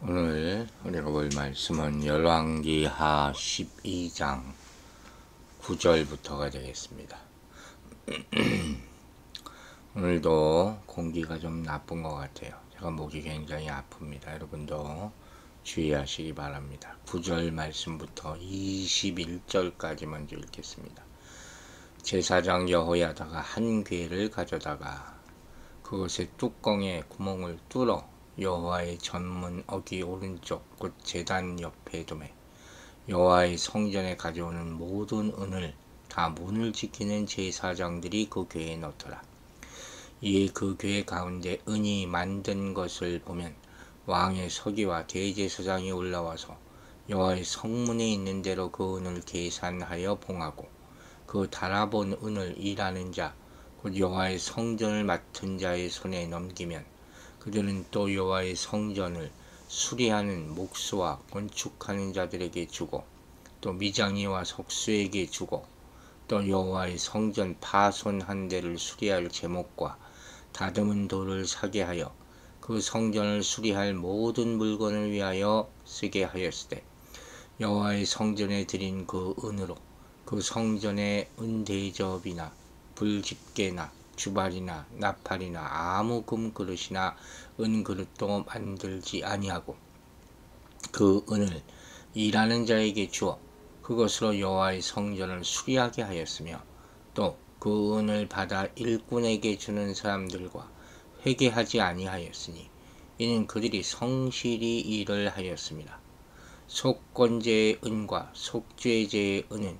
오늘 우리가 볼 말씀은 열왕기하 12장 9절부터가 되겠습니다. 오늘도 공기가 좀 나쁜 것 같아요. 제가 목이 굉장히 아픕니다. 여러분도 주의하시기 바랍니다. 9절 말씀부터 21절까지 먼저 읽겠습니다. 제사장 여호야다가 한 궤를 가져다가 그것의 뚜껑에 구멍을 뚫어 여호와의 전문 어귀 오른쪽 곧 제단 옆에 두매 여호와의 성전에 가져오는 모든 은을 다 문을 지키는 제사장들이 그 궤에 넣더라. 이에 그 궤 가운데 은이 만든 것을 보면 왕의 서기와 대제사장이 올라와서 여호와의 성문에 있는 대로 그 은을 계산하여 봉하고 그 달아본 은을 일하는 자 곧 여호와의 성전을 맡은 자의 손에 넘기면 그들은 또 여호와의 성전을 수리하는 목수와 건축하는 자들에게 주고 또 미장이와 석수에게 주고 또 여호와의 성전 파손한 데를 수리할 제목과 다듬은 돌을 사게 하여 그 성전을 수리할 모든 물건을 위하여 쓰게 하였으되 여호와의 성전에 드린 그 은으로 그 성전의 은대접이나 불집게나 주발이나 나팔이나 아무 금그릇이나 은그릇도 만들지 아니하고 그 은을 일하는 자에게 주어 그것으로 여호와의 성전을 수리하게 하였으며 또 그 은을 받아 일꾼에게 주는 사람들과 회개하지 아니하였으니 이는 그들이 성실히 일을 하였습니다. 속건제의 은과 속죄제의 은은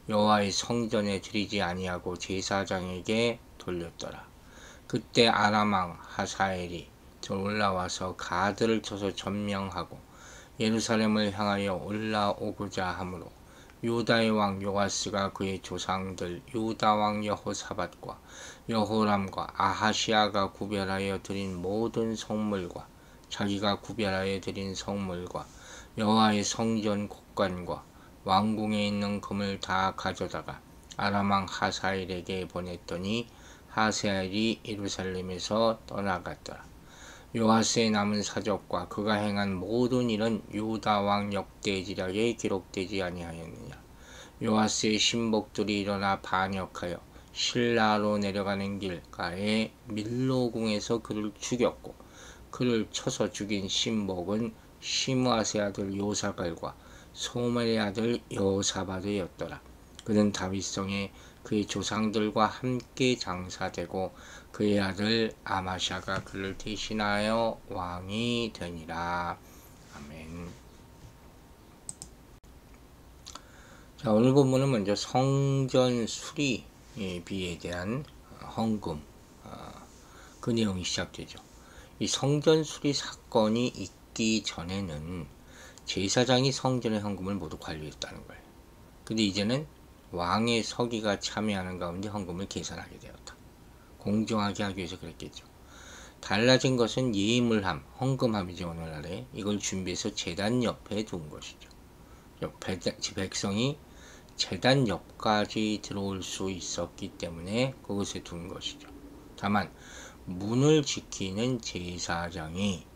여호와의 성전에 드리지 아니하고 제사장에게 돌렸더라. 그때 아람 왕 하사엘이 올라와서 가드를 쳐서 점령하고 예루살렘을 향하여 올라오고자 하므로 유다의 왕 요아스가 그의 조상들 유다 왕 여호사밧과 여호람과 아하시아가 구별하여 드린 모든 성물과 자기가 구별하여 드린 성물과 여호와의 성전 곡관과 왕궁에 있는 금을 다 가져다가 아람 왕 하사엘에게 보냈더니 하사엘이 예루살렘에서 떠나갔더라. 요아스의 남은 사적과 그가 행한 모든 일은 유다 왕 역대지략에 기록되지 아니하였느냐. 요아스의 신복들이 일어나 반역하여 실라로 내려가는 길가에 밀로궁에서 그를 죽였고 그를 쳐서 죽인 신복은 시므아스의 아들 요사갈과 소멜의 아들 여호사밧이었더라. 그는 다윗성에 그의 조상들과 함께 장사되고 그의 아들 아마샤가 그를 대신하여 왕이 되니라. 아멘. 자, 오늘 본문은 먼저 성전 수리비에 대한 헌금, 그 내용이 시작되죠. 이 성전 수리 사건이 있기 전에는 제사장이 성전의 헌금을 모두 관리했다는 거예요. 근데 이제는 왕의 서기가 참여하는 가운데 헌금을 계산하게 되었다. 공정하게 하기 위해서 그랬겠죠. 달라진 것은 예물함, 헌금함이죠. 오늘날에 이걸 준비해서 제단 옆에 둔 것이죠. 백성이 제단 옆까지 들어올 수 있었기 때문에 그것에 둔 것이죠. 다만 문을 지키는 제사장이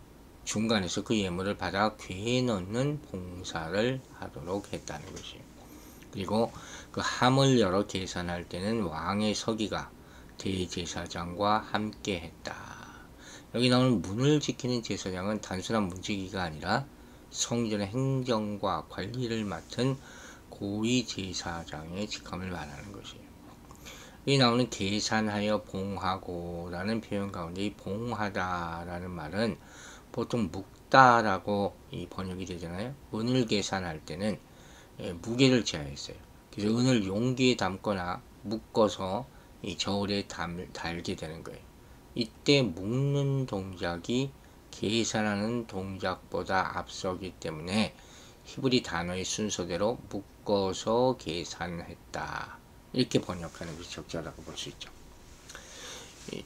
중간에서 그 예물을 받아 궤에 넣는 봉사를 하도록 했다는 것이에요. 그리고 그 함을 열어 계산할 때는 왕의 서기가 대제사장과 함께 했다. 여기 나오는 문을 지키는 제사장은 단순한 문지기가 아니라 성전의 행정과 관리를 맡은 고위 제사장의 직함을 말하는 것이에요. 여기 나오는 계산하여 봉하고 라는 표현 가운데 이 봉하다 라는 말은 보통 묵다라고 번역이 되잖아요. 은을 계산할 때는 무게를 제한했어요. 그래서 은을 용기에 담거나 묶어서 이 저울에 달게 되는 거예요. 이때 묶는 동작이 계산하는 동작보다 앞서기 때문에 히브리 단어의 순서대로 묶어서 계산했다. 이렇게 번역하는 것이 적절하다고 볼 수 있죠.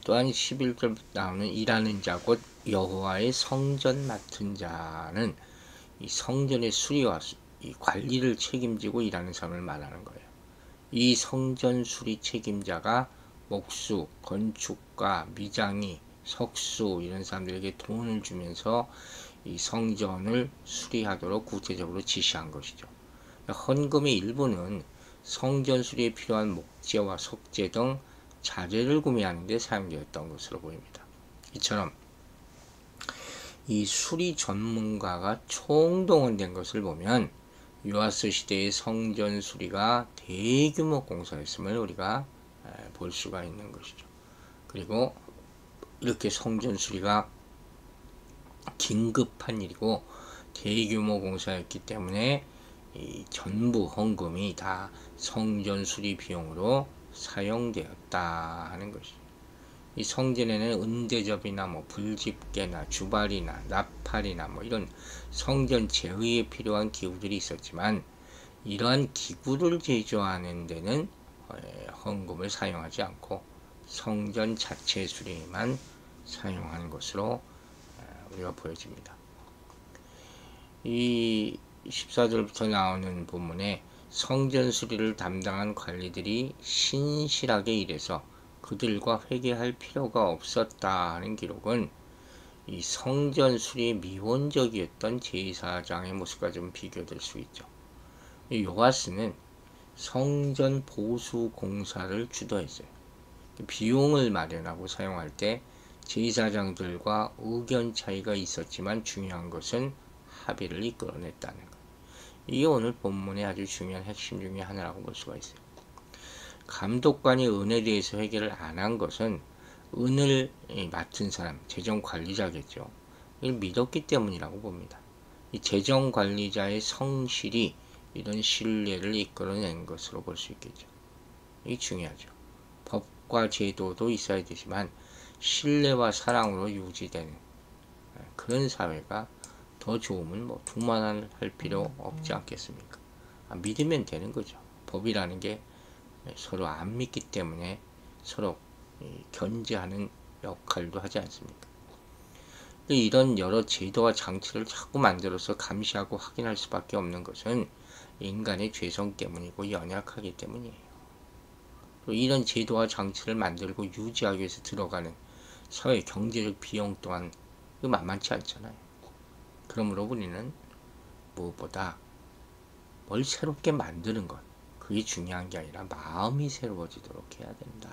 또한 11절 나오는 일하는 자 곧 여호와의 성전 맡은 자는 이 성전의 수리와 이 관리를 책임지고 일하는 사람을 말하는 거예요. 이 성전 수리 책임자가 목수, 건축가, 미장이, 석수 이런 사람들에게 돈을 주면서 이 성전을 수리하도록 구체적으로 지시한 것이죠. 헌금의 일부는 성전 수리에 필요한 목재와 석재 등 자재를 구매하는 데 사용되었던 것으로 보입니다. 이처럼 이 수리 전문가가 총동원된 것을 보면 요아스 시대의 성전 수리가 대규모 공사였음을 우리가 볼 수가 있는 것이죠. 그리고 이렇게 성전 수리가 긴급한 일이고 대규모 공사였기 때문에 이 전부 헌금이 다 성전 수리 비용으로 사용되었다 하는 것이죠. 이 성전에는 은대접이나 뭐 불집게나 주발이나 나팔이나 뭐 이런 성전 제의에 필요한 기구들이 있었지만 이러한 기구를 제조하는 데는 헌금을 사용하지 않고 성전 자체 수리에만 사용하는 것으로 우리가 보여집니다. 이 14절부터 나오는 본문에 성전 수리를 담당한 관리들이 신실하게 일해서 그들과 회개할 필요가 없었다 하는 기록은 이 성전 수리에 미온적이었던 제사장의 모습과 좀 비교될 수 있죠. 요아스는 성전 보수 공사를 주도했어요. 비용을 마련하고 사용할 때 제사장들과 의견 차이가 있었지만 중요한 것은 합의를 이끌어냈다는 것. 이게 오늘 본문의 아주 중요한 핵심 중에 하나라고 볼 수가 있어요. 감독관이 은에 대해서 회개를 안 한 것은 은을 맡은 사람, 재정관리자겠죠. 이걸 믿었기 때문이라고 봅니다. 이 재정관리자의 성실이 이런 신뢰를 이끌어낸 것으로 볼 수 있겠죠. 이게 중요하죠. 법과 제도도 있어야 되지만 신뢰와 사랑으로 유지되는 그런 사회가 더 좋으면 뭐 두말할 필요 없지 않겠습니까? 믿으면 되는 거죠. 법이라는 게 서로 안 믿기 때문에 서로 견제하는 역할도 하지 않습니까? 이런 여러 제도와 장치를 자꾸 만들어서 감시하고 확인할 수밖에 없는 것은 인간의 죄성 때문이고 연약하기 때문이에요. 또 이런 제도와 장치를 만들고 유지하기 위해서 들어가는 사회 경제적 비용 또한 만만치 않잖아요. 그러므로 우리는 무엇보다 뭘 새롭게 만드는 것, 그게 중요한 게 아니라 마음이 새로워지도록 해야 된다.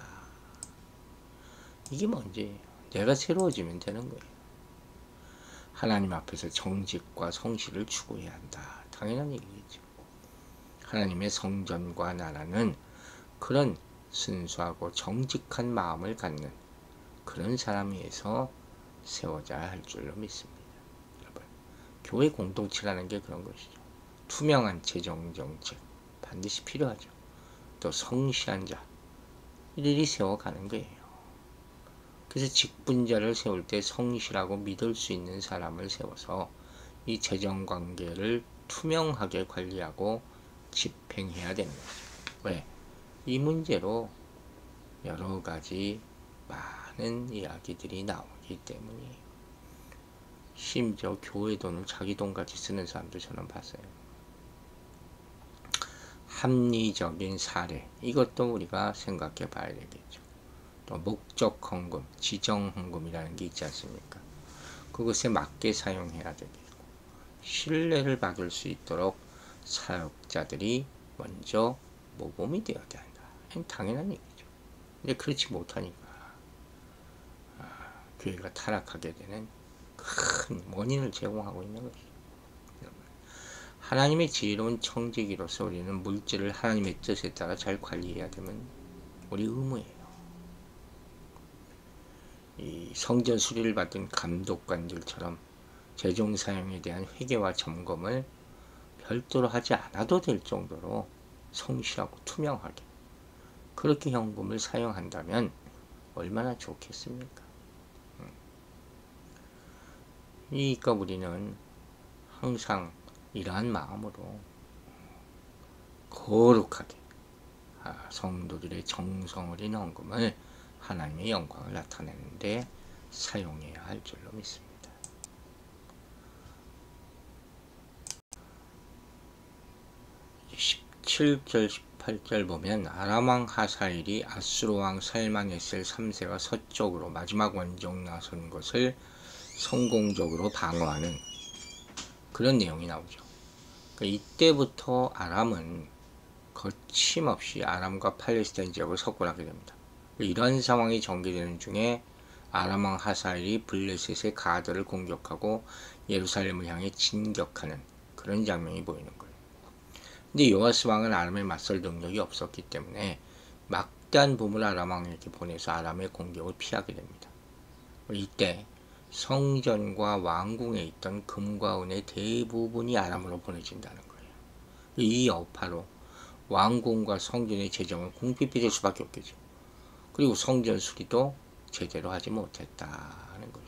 이게 문제예요. 내가 새로워지면 되는 거예요. 하나님 앞에서 정직과 성실을 추구해야 한다. 당연한 얘기겠죠. 하나님의 성전과 나라는 그런 순수하고 정직한 마음을 갖는 그런 사람에 의해서 세워져야 할 줄로 믿습니다. 여러분, 교회 공동체라는 게 그런 것이죠. 투명한 재정 정책 반드시 필요하죠. 또 성실한 자 이들이 세워가는 거예요. 그래서 직분자를 세울 때 성실하고 믿을 수 있는 사람을 세워서 이 재정 관계를 투명하게 관리하고 집행해야 되는 거죠. 왜? 이 문제로 여러 가지 많은 이야기들이 나오기 때문이에요. 심지어 교회 돈을 자기 돈같이 쓰는 사람도 저는 봤어요. 합리적인 사례, 이것도 우리가 생각해 봐야 되겠죠. 또 목적 헌금, 지정 헌금이라는 게 있지 않습니까? 그것에 맞게 사용해야 되겠고, 신뢰를 받을 수 있도록 사역자들이 먼저 모범이 되어야 한다. 당연한 얘기죠. 근데 그렇지 못하니까 교회가 타락하게 되는 큰 원인을 제공하고 있는 것이죠. 하나님의 지혜로운 청지기로서 우리는 물질을 하나님의 뜻에 따라 잘 관리해야 되면 우리 의무예요. 이 성전 수리를 받은 감독관들처럼 재정 사용에 대한 회개와 점검을 별도로 하지 않아도 될 정도로 성실하고 투명하게 그렇게 현금을 사용한다면 얼마나 좋겠습니까? 그러니까 우리는 항상 이러한 마음으로 거룩하게 성도들의 정성을 인 헌금을 하나님의 영광을 나타내는데 사용해야 할 줄로 믿습니다. 17절 8절 보면 아람왕 하사엘이 아수르왕 살만에셀 3세가 서쪽으로 마지막 원정 나선 것을 성공적으로 방어하는 그런 내용이 나오죠. 그러니까 이때부터 아람은 거침없이 아람과 팔레스타인 지역을 석권하게 됩니다. 이런 상황이 전개되는 중에 아람왕 하사엘이 블레셋의 가드를 공격하고 예루살렘을 향해 진격하는 그런 장면이 보이는 거예요. 근데 요아스 왕은 아람에 맞설 능력이 없었기 때문에 막대한 부문을 아람 왕에게 보내서 아람의 공격을 피하게 됩니다. 이때 성전과 왕궁에 있던 금과 은의 대부분이 아람으로 보내진다는 거예요. 이 여파로 왕궁과 성전의 재정은 궁핍이 될 수밖에 없겠죠. 그리고 성전 수리도 제대로 하지 못했다는 거죠.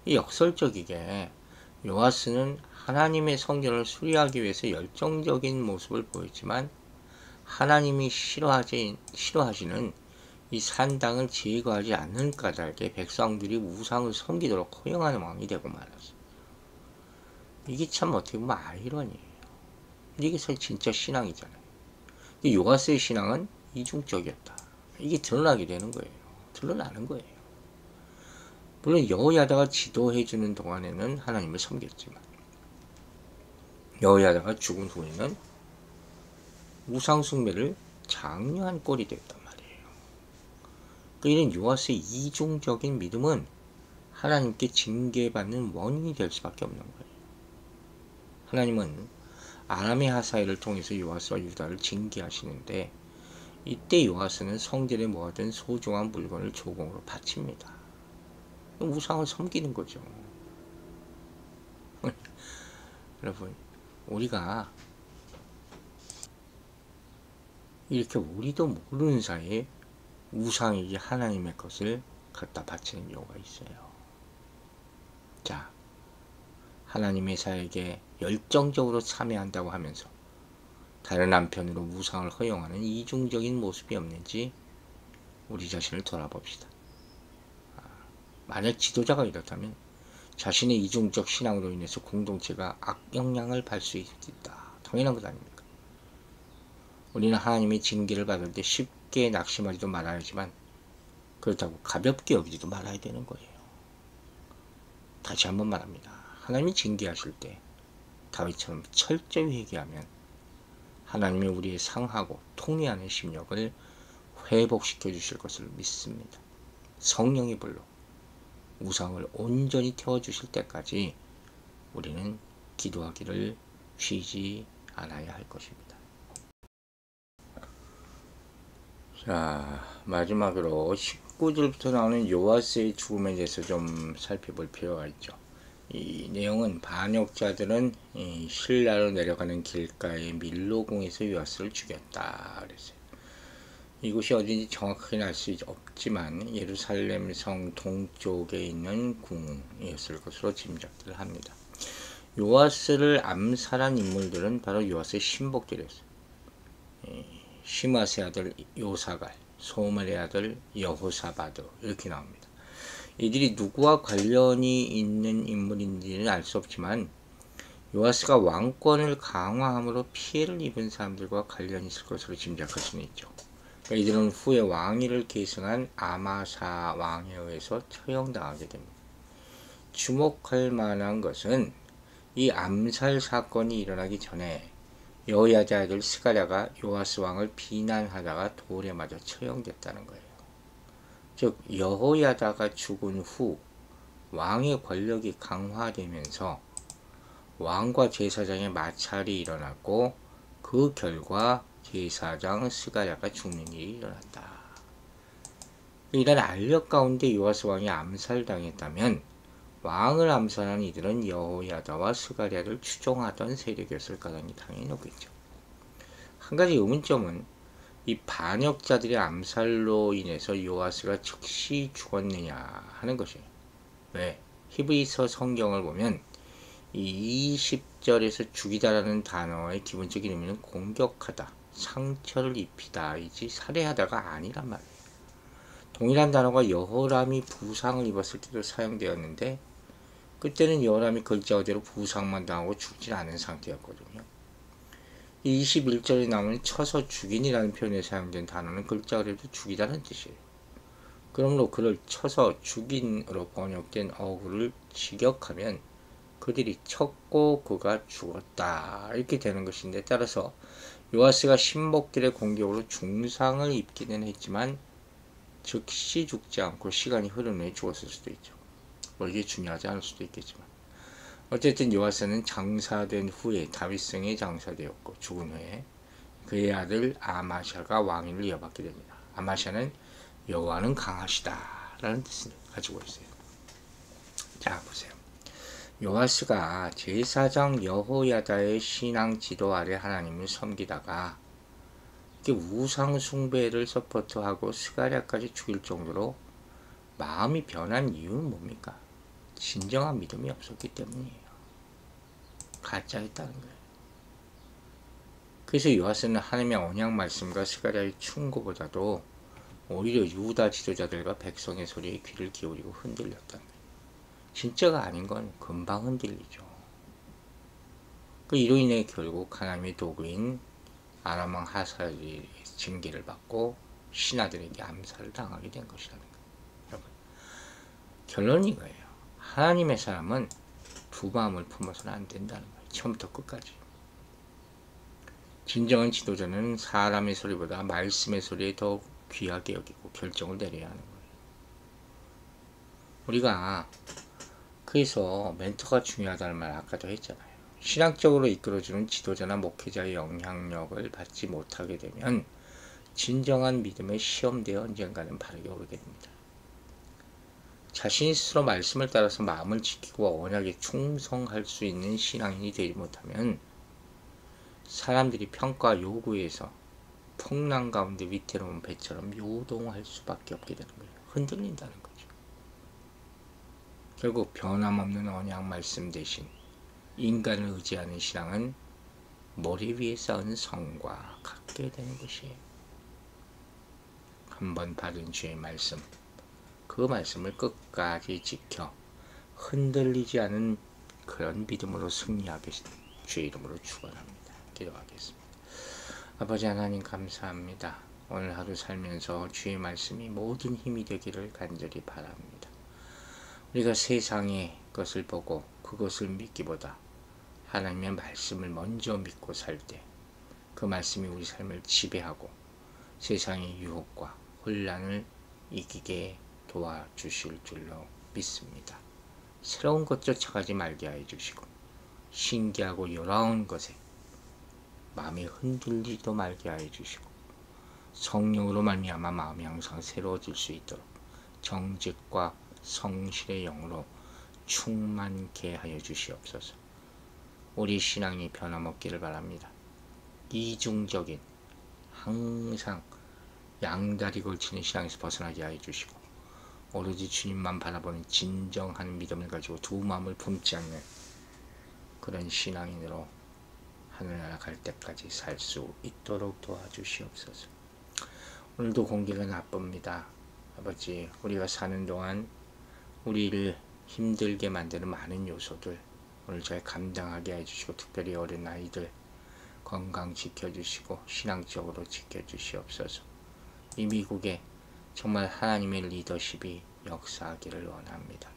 이 역설적이게 요아스는 하나님의 성전을 수리하기 위해서 열정적인 모습을 보였지만 하나님이 싫어하시는 이 산당을 제거하지 않는 까닭에 백성들이 우상을 섬기도록 허용하는 왕이 되고 말았어요. 이게 참 어떻게 보면 아이러니예요. 이게 진짜 신앙이잖아요. 요아스의 신앙은 이중적이었다. 이게 드러나게 되는 거예요. 드러나는 거예요. 물론 여호야다가 지도해주는 동안에는 하나님을 섬겼지만 여호야다가 죽은 후에는 우상 숭배를 장려한 꼴이 되었단 말이에요. 이런 요아스의 이중적인 믿음은 하나님께 징계받는 원인이 될 수밖에 없는 거예요. 하나님은 아람의 하사엘을 통해서 요아스와 유다를 징계하시는데 이때 요아스는 성전에 모아둔 소중한 물건을 조공으로 바칩니다. 우상을 섬기는 거죠. 여러분, 우리가 이렇게 우리도 모르는 사이에 우상에게 하나님의 것을 갖다 바치는 경우가 있어요. 자, 하나님의 사역에 열정적으로 참여한다고 하면서 다른 한편으로 우상을 허용하는 이중적인 모습이 없는지 우리 자신을 돌아봅시다. 만약 지도자가 이렇다면 자신의 이중적 신앙으로 인해서 공동체가 악영향을 받을 수 있다. 당연한 것 아닙니까? 우리는 하나님의 징계를 받을 때 쉽게 낙심하지도 말아야지만 그렇다고 가볍게 여기지도 말아야 되는 거예요. 다시 한번 말합니다. 하나님이 징계하실 때 다윗처럼 철저히 회개하면 하나님이 우리의 상하고 통회하는 심령을 회복시켜 주실 것을 믿습니다. 성령의 불로 우상을 온전히 태워주실 때까지 우리는 기도하기를 쉬지 않아야 할 것입니다. 자, 마지막으로 19절부터 나오는 요아스의 죽음에 대해서 좀 살펴볼 필요가 있죠. 이 내용은 반역자들은 신라로 내려가는 길가의 밀로궁에서 요아스를 죽였다 그랬어요. 이곳이 어딘지 정확하게 알 수 없지만 예루살렘 성 동쪽에 있는 궁이었을 것으로 짐작을 합니다. 요아스를 암살한 인물들은 바로 요아스의 신복들이었어요. 시므아스의 아들 요사갈, 소멜의 아들 여호사바드 이렇게 나옵니다. 이들이 누구와 관련이 있는 인물인지는 알 수 없지만 요아스가 왕권을 강화함으로 피해를 입은 사람들과 관련이 있을 것으로 짐작할 수는 있죠. 그러니까 이들은 후에 왕위를 계승한 아마사 왕에 의해서 처형당하게 됩니다. 주목할 만한 것은 이 암살 사건이 일어나기 전에 여호야다 아들 스가랴가 요아스 왕을 비난하다가 돌에 맞아 처형됐다는 거예요. 즉 여호야다가 죽은 후 왕의 권력이 강화되면서 왕과 제사장의 마찰이 일어났고 그 결과 제사장 스가랴가 죽는 일이 일어났다. 이런 알력 가운데 요아스 왕이 암살당했다면 왕을 암살한 이들은 여호야다와 스가랴를 추종하던 세력이었을 가능성이 당연히 높겠죠. 한 가지 의문점은 이 반역자들의 암살로 인해서 요아스가 즉시 죽었느냐 하는 것이에요. 왜? 히브리서 성경을 보면 이 20절에서 죽이다라는 단어의 기본적인 의미는 공격하다, 상처를 입히다 이지 살해하다가 아니란 말이에요. 동일한 단어가 여호람이 부상을 입었을 때도 사용되었는데 그때는 여호람이 글자 그대로 부상만 당하고 죽지 않은 상태였거든요. 이 21절에 나오는 쳐서 죽인이라는 표현에 사용된 단어는 글자 그래도 죽이다는 뜻이에요. 그러므로 그를 쳐서 죽인으로 번역된 어구를 직역하면 그들이 쳤고 그가 죽었다 이렇게 되는 것인데, 따라서 요아스가 신복들의 공격으로 중상을 입기는 했지만 즉시 죽지 않고 시간이 흐른 후에 죽었을 수도 있죠. 뭐 이게 중요하지 않을 수도 있겠지만, 어쨌든 요아스는 장사된 후에 다윗성에 장사되었고 죽은 후에 그의 아들 아마샤가 왕위를 이어받게 됩니다. 아마샤는 여호와는 강하시다 라는 뜻을 가지고 있어요. 자 보세요. 요아스가 제사장 여호야다의 신앙 지도 아래 하나님을 섬기다가 우상 숭배를 서포트하고 스가랴까지 죽일 정도로 마음이 변한 이유는 뭡니까? 진정한 믿음이 없었기 때문이에요. 가짜였다는 거예요. 그래서 요아스는 하나님의 언약 말씀과 스가랴의 충고보다도 오히려 유다 지도자들과 백성의 소리에 귀를 기울이고 흔들렸다는 거예요. 진짜가 아닌 건 금방 흔들리죠. 이로 인해 결국 하나님의 도구인 아람왕 하사엘의 징계를 받고 신하들에게 암살을 당하게 된 것이라는 거예요. 여러분, 결론이 이거예요. 하나님의 사람은 두 마음을 품어서는 안 된다는 거예요. 처음부터 끝까지. 진정한 지도자는 사람의 소리보다 말씀의 소리에 더 귀하게 여기고 결정을 내려야 하는 거예요. 우리가 그래서 멘토가 중요하다는 말 아까도 했잖아요. 신앙적으로 이끌어주는 지도자나 목회자의 영향력을 받지 못하게 되면 진정한 믿음의 시험대에 언젠가는 바르게 오르게 됩니다. 자신이 스스로 말씀을 따라서 마음을 지키고 언약에 충성할 수 있는 신앙인이 되지 못하면 사람들이 평가 요구에서 풍랑 가운데 위태로운 배처럼 요동할 수밖에 없게 되는 거예요. 흔들린다는 거죠. 결국 변함없는 언약 말씀 대신 인간을 의지하는 신앙은 모래 위에 쌓은 성과 같게 되는 것이에요. 한번 받은 주의 말씀, 그 말씀을 끝까지 지켜 흔들리지 않은 그런 믿음으로 승리하게 주의 이름으로 축원합니다. 기도하겠습니다. 아버지 하나님 감사합니다. 오늘 하루 살면서 주의 말씀이 모든 힘이 되기를 간절히 바랍니다. 우리가 세상의 것을 보고 그것을 믿기보다 하나님의 말씀을 먼저 믿고 살 때 그 말씀이 우리 삶을 지배하고 세상의 유혹과 혼란을 이기게 도와주실 줄로 믿습니다. 새로운 것 쫓아가지 말게 해주시고 신기하고 요라운 것에 마음이 흔들리지도 말게 해주시고 성령으로 말미암아 마음이 항상 새로워질 수 있도록 정직과 성실의 영으로 충만케 하여 주시옵소서. 우리 신앙이 변함없기를 바랍니다. 이중적인 항상 양다리 걸치는 신앙에서 벗어나게 하여 주시고 오로지 주님만 바라보는 진정한 믿음을 가지고 두 마음을 품지 않는 그런 신앙인으로 하늘나라 갈 때까지 살 수 있도록 도와주시옵소서. 오늘도 공기가 나쁩니다. 아버지, 우리가 사는 동안 우리를 힘들게 만드는 많은 요소들 오늘 저희 감당하게 해주시고, 특별히 어린 아이들 건강 지켜주시고 신앙적으로 지켜주시옵소서. 이 미국에 정말 하나님의 리더십이 역사하기를 원합니다.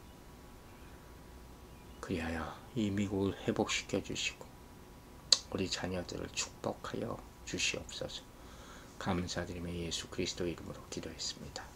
그리하여 이 미국을 회복시켜 주시고 우리 자녀들을 축복하여 주시옵소서. 감사드리며 예수 그리스도 이름으로 기도했습니다.